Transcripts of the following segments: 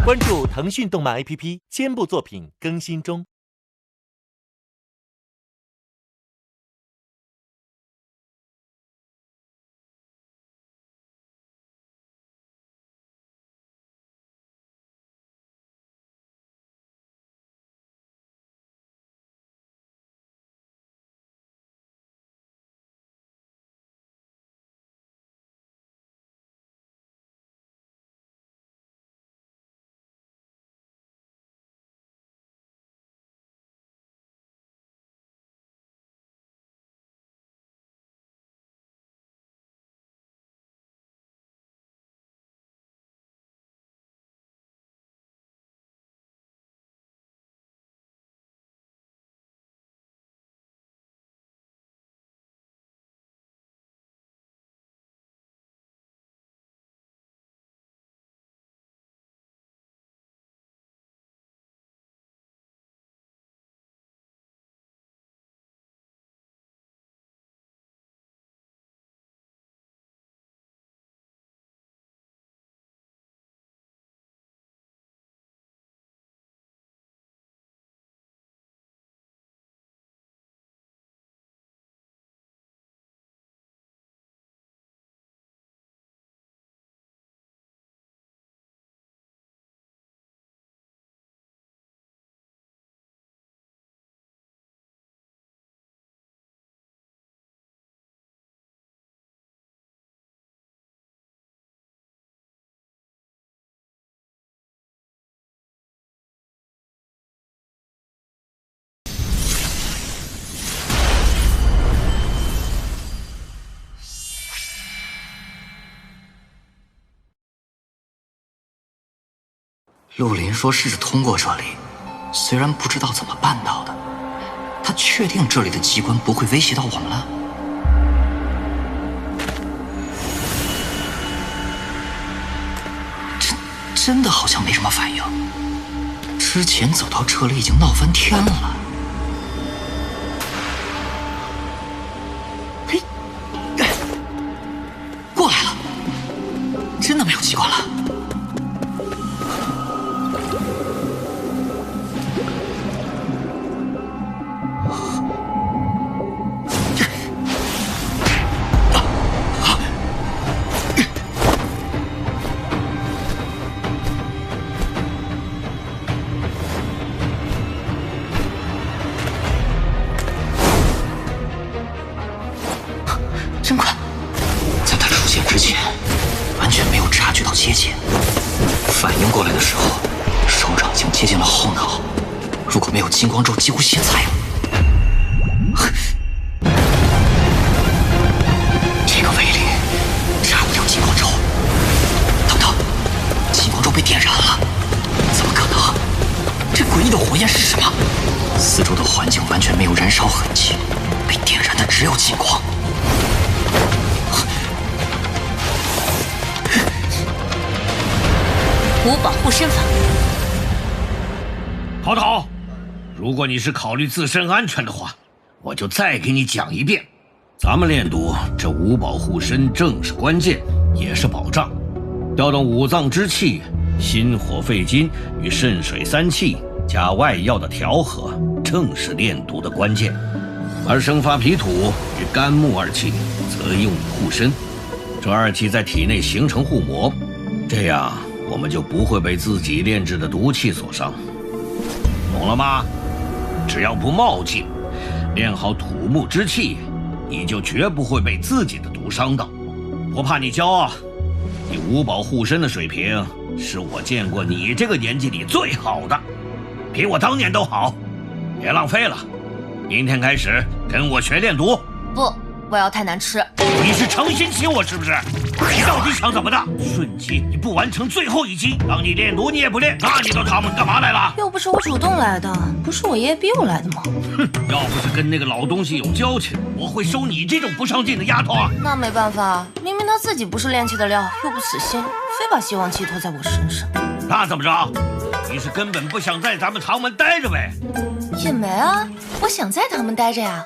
关注腾讯动漫 APP， 肩部作品更新中。陆林说试着通过这里，虽然不知道怎么办到的，他确定这里的机关不会威胁到我们了。真的好像没什么反应。之前走到这里已经闹翻天了。嘿，过来了，真的没有机关了。真快，在他出现之前，完全没有察觉到结界。反应过来的时候，手掌已经接近了后脑。如果没有金光咒，几乎现在了。这个威力，炸不掉金光咒。等等，金光咒被点燃了，怎么可能？这诡异的火焰是什么？四周的环境完全没有燃烧痕迹，被点燃的只有金光。无保护身法。陶陶，如果你是考虑自身安全的话，我就再给你讲一遍。咱们练毒，这无保护身正是关键，也是保障。调动五脏之气，心火肺金与肾水三气加外药的调和，正是练毒的关键。而生发脾土与肝木二气，则用以护身。这二气在体内形成护膜，这样我们就不会被自己炼制的毒气所伤，懂了吗？只要不冒进，练好土木之气，你就绝不会被自己的毒伤到。不怕你骄傲，你五保护身的水平是我见过你这个年纪里最好的，比我当年都好。别浪费了，明天开始跟我学练毒。不，我要太难吃。你是诚心请我是不是？你到底想怎么的？瞬击你不完成最后一击，让你练毒你也不练，那你到他们干嘛来了？又不是我主动来的，不是我爷爷逼我来的吗？哼，要不是跟那个老东西有交情，我会收你这种不上进的丫头啊！那没办法，明明他自己不是炼气的料，又不死心，非把希望寄托在我身上。那怎么着？你是根本不想在咱们唐门待着呗？也没啊，我想在唐门待着呀。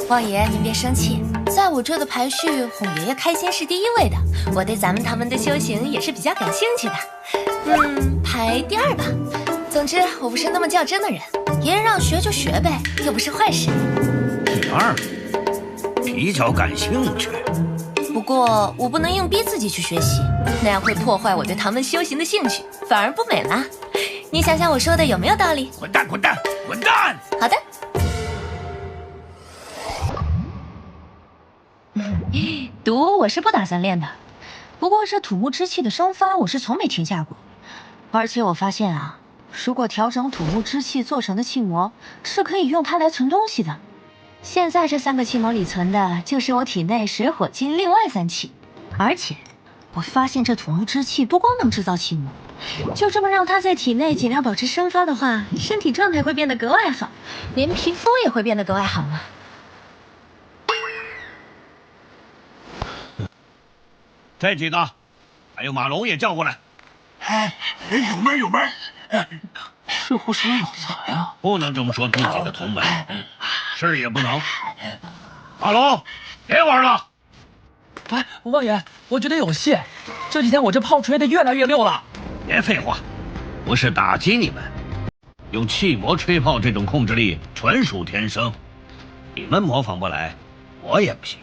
王爷，您别生气，在我这的排序，哄爷爷开心是第一位的。我对咱们唐门的修行也是比较感兴趣的。排第2吧。总之，我不是那么较真的人，爷爷让学就学呗，又不是坏事。第2，比较感兴趣。不过我不能硬逼自己去学习，那样会破坏我对唐门修行的兴趣，反而不美啦。你想想我说的有没有道理？滚蛋！滚蛋！滚蛋！好的。毒我是不打算练的，不过这土木之气的生发我是从没听下过。而且我发现啊，如果调整土木之气做成的气膜，是可以用它来存东西的。现在这3个气膜里存的就是我体内水火金另外3气，而且我发现这土木之气不光能制造气膜，就这么让它在体内尽量保持生发的话，身体状态会变得格外好，连皮肤也会变得格外好啊。这几个，还有马龙也叫过来。有门有门，是护士老财啊！不能这么说自己的同门，是也不能。马龙，别玩了。哎，王爷，我觉得有戏。这几天我这炮吹的越来越溜了。别废话，不是打击你们，用气膜吹炮这种控制力纯属天生，你们模仿不来，我也不行。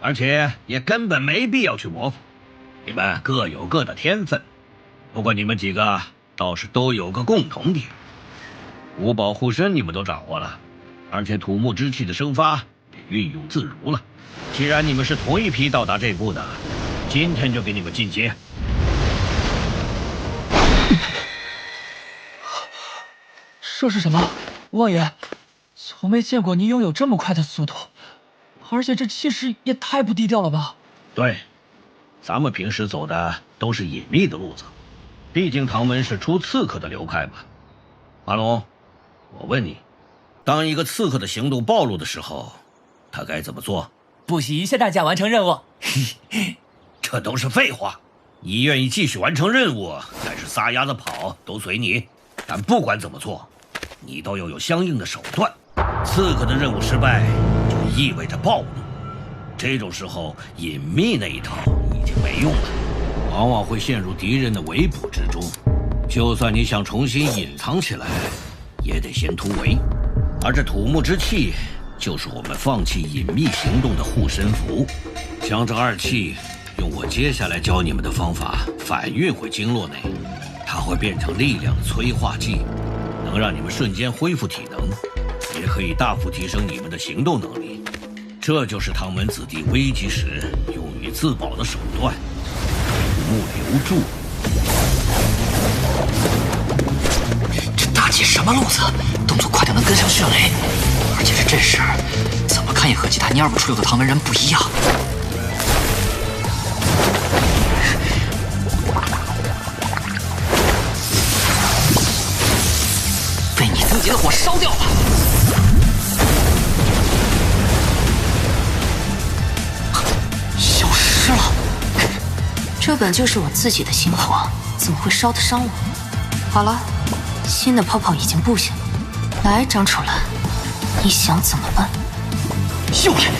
而且也根本没必要去模仿，你们各有各的天分。不过你们几个倒是都有个共同点，五宝护身你们都掌握了，而且土木之气的生发也运用自如了。既然你们是同一批到达这步的，今天就给你们进阶。这是什么？王爷，从没见过您拥有这么快的速度。而且这气势也太不低调了吧？对，咱们平时走的都是隐秘的路子，毕竟唐门是出刺客的流派嘛。马龙，我问你，当一个刺客的行动暴露的时候，他该怎么做？不惜一切代价完成任务。这都是废话，你愿意继续完成任务，还是撒丫子跑都随你。但不管怎么做，你都要有相应的手段。刺客的任务失败就意味着暴露，这种时候隐秘那一套已经没用了，往往会陷入敌人的围捕之中。就算你想重新隐藏起来，也得先突围。而这土木之气就是我们放弃隐秘行动的护身符，将这2气用我接下来教你们的方法反运回经络内，它会变成力量的催化剂，能让你们瞬间恢复体能，也可以大幅提升你们的行动能力。这就是唐门子弟危急时用于自保的手段，土木留住。这大姐什么路子？动作快得能跟上迅雷，而且这阵势，怎么看也和其他蔫不出溜的唐门人不一样。被你自己的火烧掉了。消失了。这本就是我自己的心火，怎么会烧得伤我？好了，新的泡泡已经布下了。来，张楚岚，你想怎么办？又来！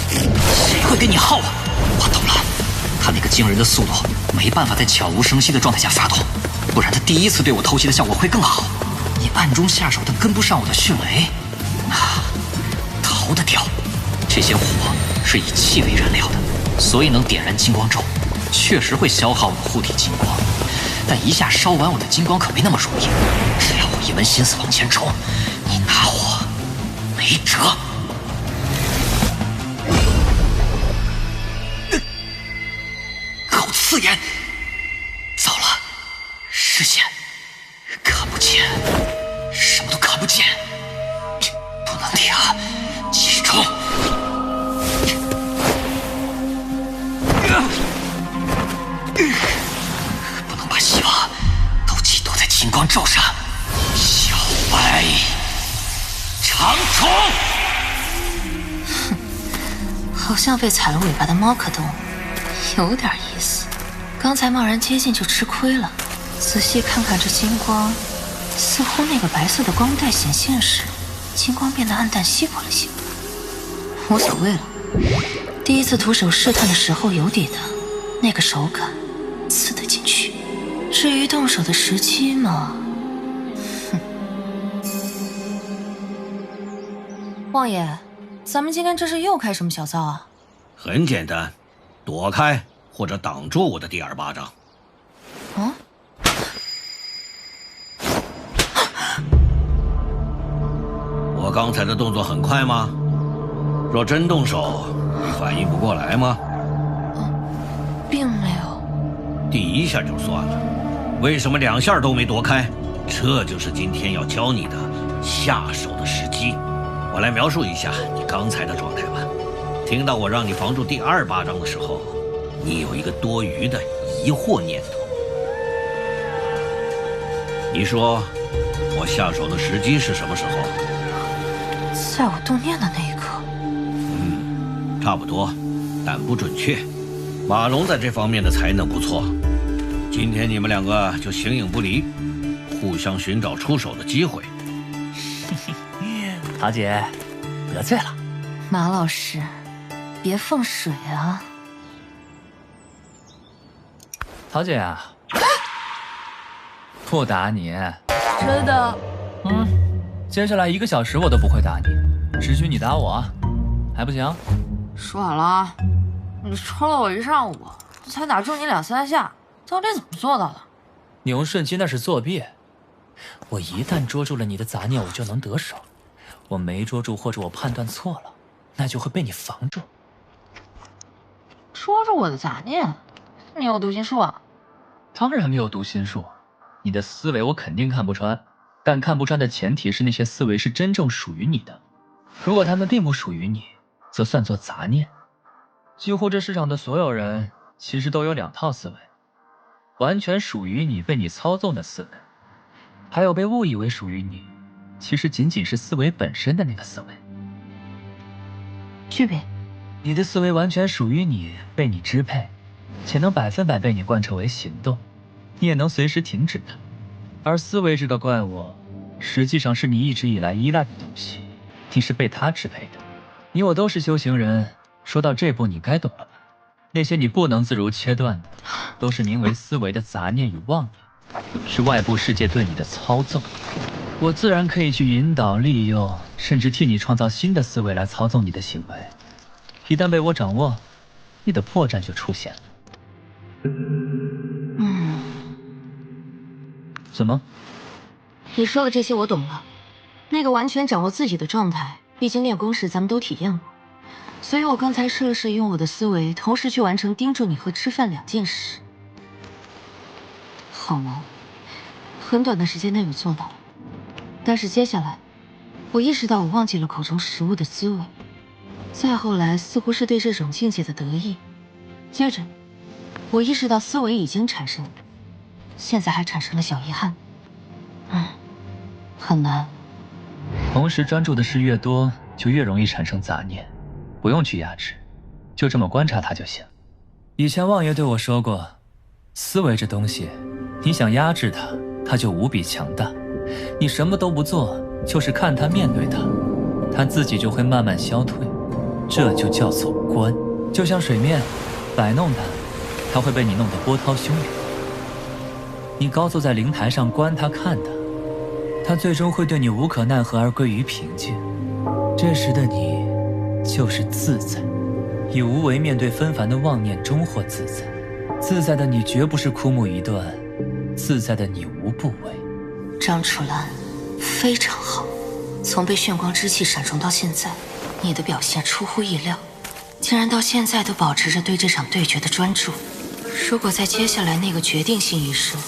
谁会跟你耗啊？我懂了，他那个惊人的速度没办法在悄无声息的状态下发动，不然他第一次对我偷袭的效果会更好。你暗中下手，但跟不上我的迅雷，那逃得掉。这些火是以气为燃料的，所以能点燃金光咒，确实会消耗我的护体金光。但一下烧完我的金光可没那么容易，只要我一门心思往前冲，你拿我没辙。好刺眼！糟了，视线看不见，什么都看不见，不能停，继续冲！不能把希望都寄托在金光咒上。小白，长虫！好像被踩了尾巴的猫科动物，有点意思。刚才贸然接近就吃亏了。仔细看看这金光，似乎那个白色的光带显现时，金光变得暗淡稀薄了些。无所谓了，第一次徒手试探的时候有底的，那个手感刺得进去。至于动手的时机嘛，哼。王爷，咱们今天这是又开什么小灶啊？很简单，躲开或者挡住我的第二巴掌。啊？我刚才的动作很快吗？若真动手，你反应不过来吗？并没有。第一下就算了，为什么2下都没躲开？这就是今天要教你的下手的时机。我来描述一下你刚才的状态吧。听到我让你防住第二巴掌的时候，你有一个多余的疑惑念头。你说我下手的时机是什么时候？在我动念的那一刻。差不多，但不准确。马龙在这方面的才能不错。今天你们2个就形影不离，互相寻找出手的机会。桃姐，得罪了。马老师，别放水啊！桃姐啊，不打你。真的？接下来1个小时我都不会打你，只许你打我，还不行？说好了啊，你抽了我1上午，才打中你2、3下，到底怎么做到的？你用瞬击那是作弊，我一旦捉住了你的杂念，我就能得手。我没捉住，或者我判断错了，那就会被你防住。捉住我的杂念？你有读心术啊？当然没有读心术，你的思维我肯定看不穿，但看不穿的前提是那些思维是真正属于你的。如果他们并不属于你，则算作杂念。几乎这世上的所有人其实都有2套思维，完全属于你被你操纵的思维，还有被误以为属于你，其实仅仅是思维本身的那个思维。区别，你的思维完全属于你，被你支配，且能100%被你贯彻为行动，你也能随时停止它。而思维这个怪物，实际上是你一直以来依赖的东西，你是被它支配的。你我都是修行人，说到这步你该懂了吧？那些你不能自如切断的，都是名为思维的杂念与妄念，是外部世界对你的操纵。我自然可以去引导、利用，甚至替你创造新的思维来操纵你的行为。一旦被我掌握，你的破绽就出现了。怎么？你说的这些我懂了。那个完全掌握自己的状态，毕竟练功时咱们都体验过，所以我刚才试了试用我的思维，同时去完成盯住你和吃饭2件事。好难，很短的时间内我做到了。但是接下来，我意识到我忘记了口中食物的滋味，再后来似乎是对这种境界的得意，接着我意识到思维已经产生，现在还产生了小遗憾。很难。同时专注的事越多，就越容易产生杂念，不用去压制，就这么观察它就行。以前望爷对我说过，思维这东西，你想压制它，它就无比强大；你什么都不做，就是看它、面对它，它自己就会慢慢消退。这就叫做观。就像水面，摆弄它，它会被你弄得波涛汹涌。你高坐在灵台上观它、看它，它最终会对你无可奈何而归于平静。这时的你就是自在，以无为面对纷繁的妄念，终获自在。自在的你绝不是枯木一段，自在的你无不为。张楚岚，非常好。从被炫光之气闪中到现在，你的表现出乎意料，竟然到现在都保持着对这场对决的专注。如果在接下来那个决定性一瞬，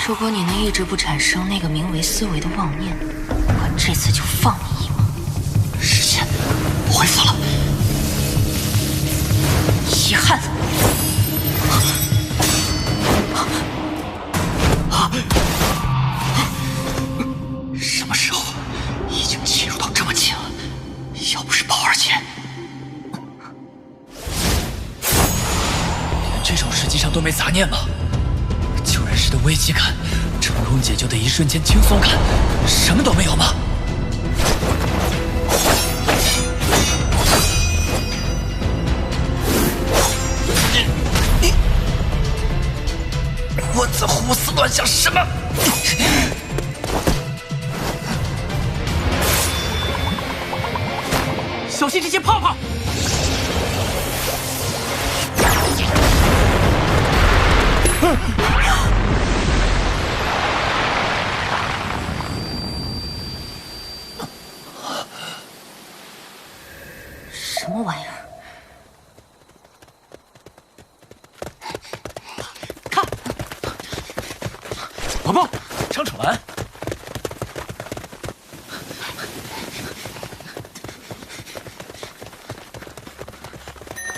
如果你能一直不产生那个名为思维的妄念，我这次就放你一马。时间，我恢复了。遗憾。什么时候已经侵入到这么近了？要不是宝儿姐，连这种时机上都没杂念吗？救人时的危机感，成功解救的一瞬间轻松感，什么都没有吗？我在胡思乱想什么？小心这些泡泡！什么玩意儿？看，宝宝，张楚兰。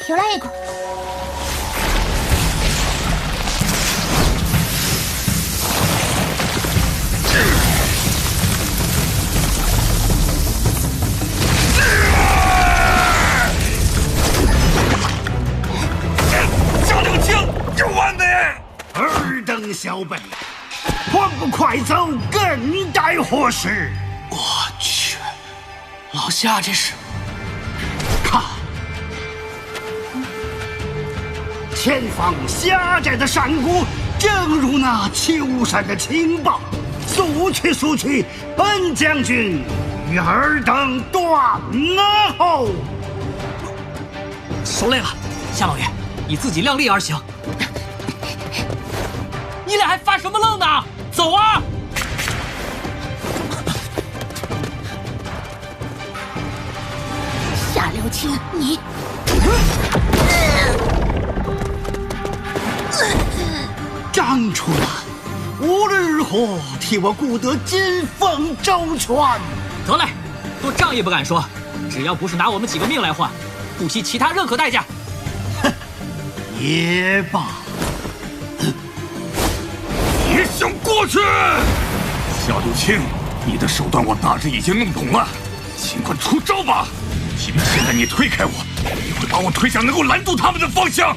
又来一个。张六清，有完没？尔等小辈，还不快走，更待何时？我去，老夏这是看，前方狭窄的山谷，正如那秋山的情报。速去速去，本将军与尔等断了后。受累了，夏老爷，你自己量力而行。你俩还发什么愣呢？走啊！夏六清，你张楚兰，无论如何替我顾得金凤周全。得嘞，多仗也不敢说，只要不是拿我们几个命来换，不惜其他任何代价。哼，也罢。别想过去！夏六清，你的手段我大致已经弄懂了，尽管出招吧。因为现在你推开我，你会把我推向能够拦住他们的方向。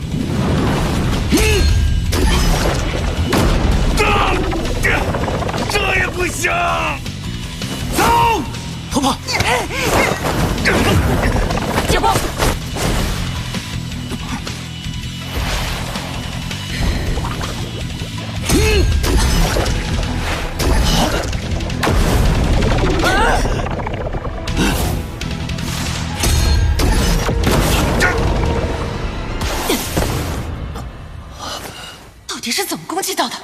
这也不行！走，婆婆，结果。到底是怎么攻击到的？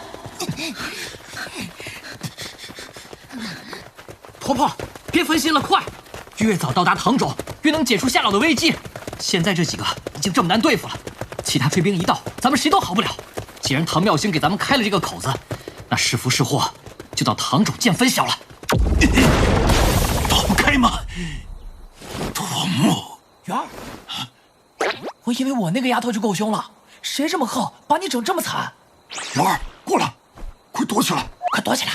婆婆，别分心了，快！越早到达唐州，越能解除夏老的危机。现在这几个已经这么难对付了，其他追兵一到，咱们谁都好不了。既然唐妙星给咱们开了这个口子，那是福是祸，就到唐州见分晓了。跑不开吗？托木，元儿，我以为我那个丫头就够凶了，谁这么横，把你整这么惨？元儿，过来，快躲起来！快躲起来！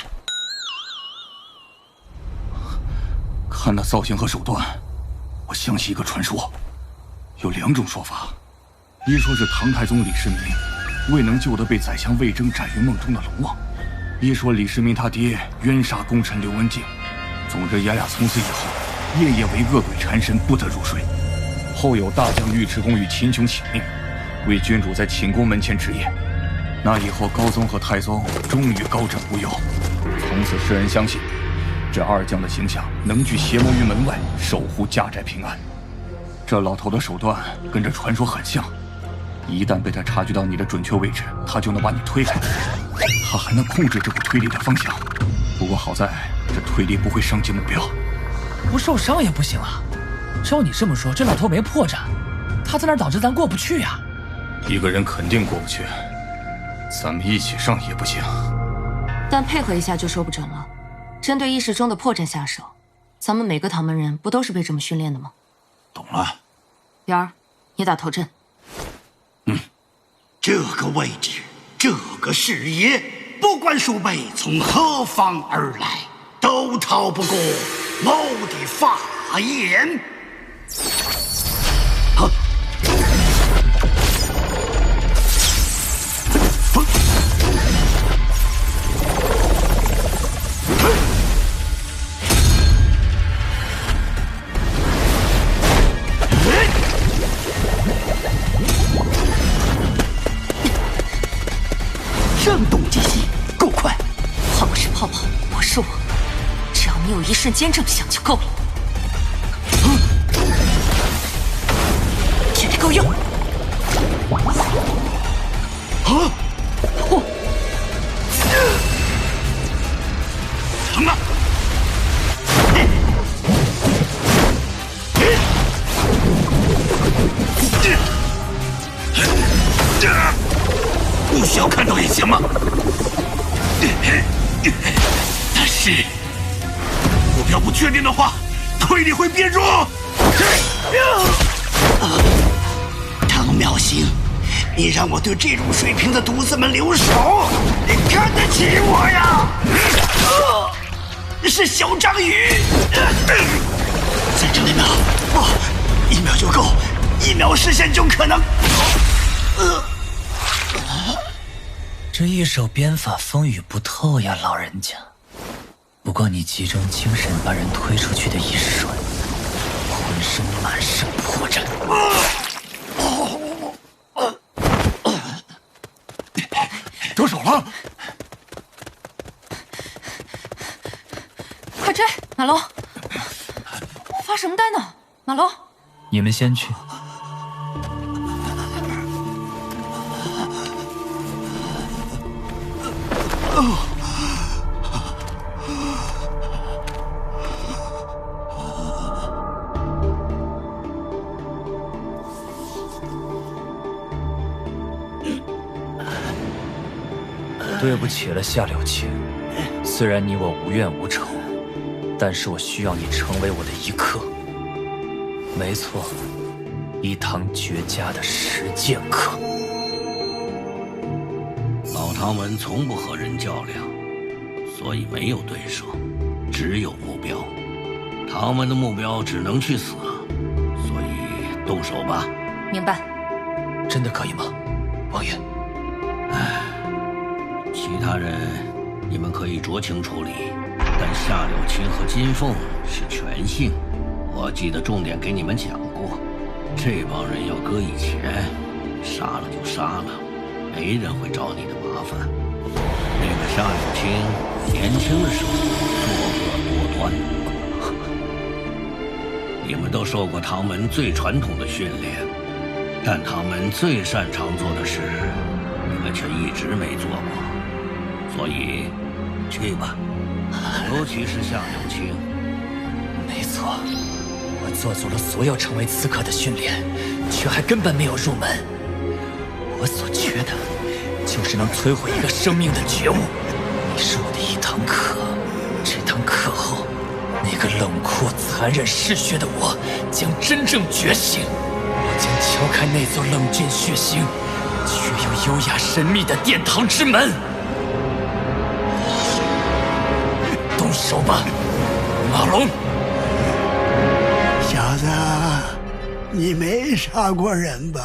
看那造型和手段，我相信一个传说，有2种说法：一说是唐太宗李世民未能救得被宰相魏征斩于梦中的龙王；一说李世民他爹冤杀功臣刘文静。总之，爷俩从此以后夜夜为恶鬼缠身，不得入睡。后有大将尉迟恭与秦琼请命，为君主在寝宫门前值夜。那以后，高宗和太宗终于高枕无忧。从此，世人相信，这2将的形象能聚邪魔于门外，守护家宅平安。这老头的手段跟这传说很像，一旦被他察觉到你的准确位置，他就能把你推开。他还能控制这股推力的方向，不过好在这推力不会伤及目标。不受伤也不行啊！照你这么说，这老头没破绽，他在那儿导致咱过不去呀。一个人肯定过不去，咱们一起上也不行。但配合一下就说不准了。针对议事中的破绽下手，咱们每个唐门人不都是被这么训练的吗？懂了。元儿，你打头阵。这个位置，这个视野，不管鼠辈从何方而来，都逃不过某的法眼。震动击击，够快。泡泡是泡泡，我是我，只要你有一瞬间这么想就够了。绝对够用。什么？不需要看到也行吗？但是目标不确定的话，推力会变弱。唐妙星，你让我对这种水平的犊子们留手，你看得起我呀？是小章鱼，再争1秒，不，1秒就够，1秒实现就可能。这一手鞭法风雨不透呀，老人家。不过你集中精神把人推出去的一瞬，浑身满是破绽。得手了！快追，马龙！发什么呆呢，马龙？你们先去。对不起了，夏柳青。虽然你我无怨无仇，但是我需要你成为我的一客。没错，一堂绝佳的实践课。老唐门从不和人较量，所以没有对手，只有目标。唐门的目标只能去死，所以动手吧。明白。真的可以吗，王爷？其他人你们可以酌情处理，但夏柳青和金凤是全姓。我记得重点给你们讲过，这帮人要搁以前，杀了就杀了，没人会找你的麻烦。那个夏柳青年轻的时候作恶多端，你们都受过唐门最传统的训练，但唐门最擅长做的事，你们却一直没做过。所以，去吧，尤其是夏柳青。没错，我做足了所有成为刺客的训练，却还根本没有入门。我所缺的，就是能摧毁一个生命的觉悟。你是我的一堂课，这堂课后，那个冷酷、残忍、嗜血的我将真正觉醒。我将敲开那座冷峻、血腥，却又优雅、神秘的殿堂之门。动手吧，马龙！小子，你没杀过人吧？